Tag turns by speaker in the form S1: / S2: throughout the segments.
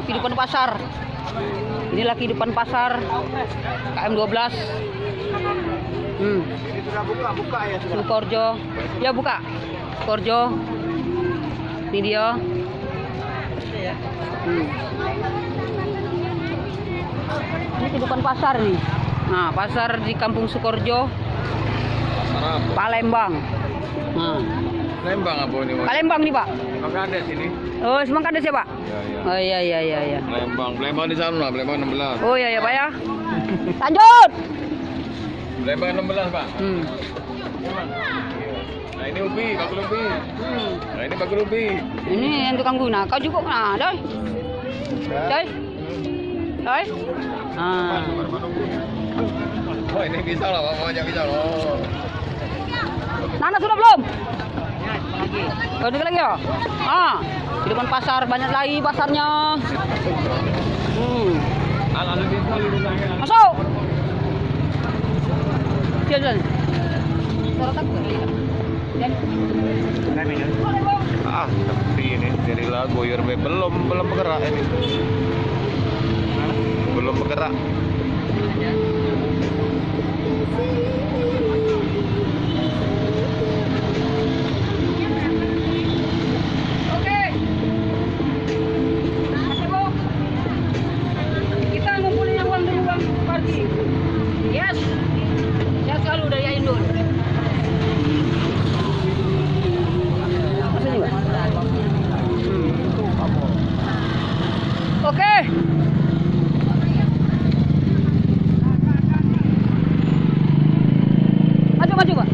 S1: Kehidupan pasar. Inilah kehidupan pasar KM 12.
S2: Ini sudah buka ya sudah.
S1: Sukorjo. Ya buka. Sukorjo. Ini dia. Ini kehidupan pasar nih. Nah, pasar di Kampung Sukorjo, Palembang. Nah,
S2: Palembang apa ini?
S1: Palembang nih, Pak.
S2: Kades ini.
S1: Oh, Semang Kades ya, Pak?
S2: Ya, ya.
S1: Oh iya.
S2: Palembang di sana, Palembang 16.
S1: Oh iya ya, Pak ya. Lanjut.
S2: Palembang 16, Pak. Nah, ini ubi, bakul ubi. Nah, ini bakul ubi.
S1: Ini yang tukang guna. Kau juga nah, Doi. Doi. Ah.
S2: Oh, ini bisa lah, Pak. Mau bisa loh.
S1: Nana sudah belum? Oh, dikit lagi ya? Kehidupan pasar banyak lagi pasarnya. Masuk. Jalan.
S2: Tapi ini dari lagu Yorbe belum bergerak ini. Belum bergerak.
S1: Oke. Kita ngumpulin uang dulu, uang parkir. Yes. Saya selalu dari Indul. Oke. Maju, Pak.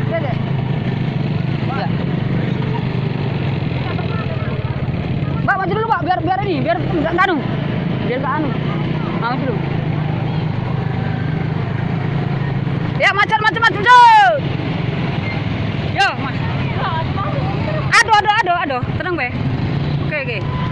S1: Ya. Pak, maju dulu, Pak. Biar enggak anu. Biar enggak anu. Maju dulu. Ya, macet. Yo, Mas. Aduh. Tenang, Be. Oke.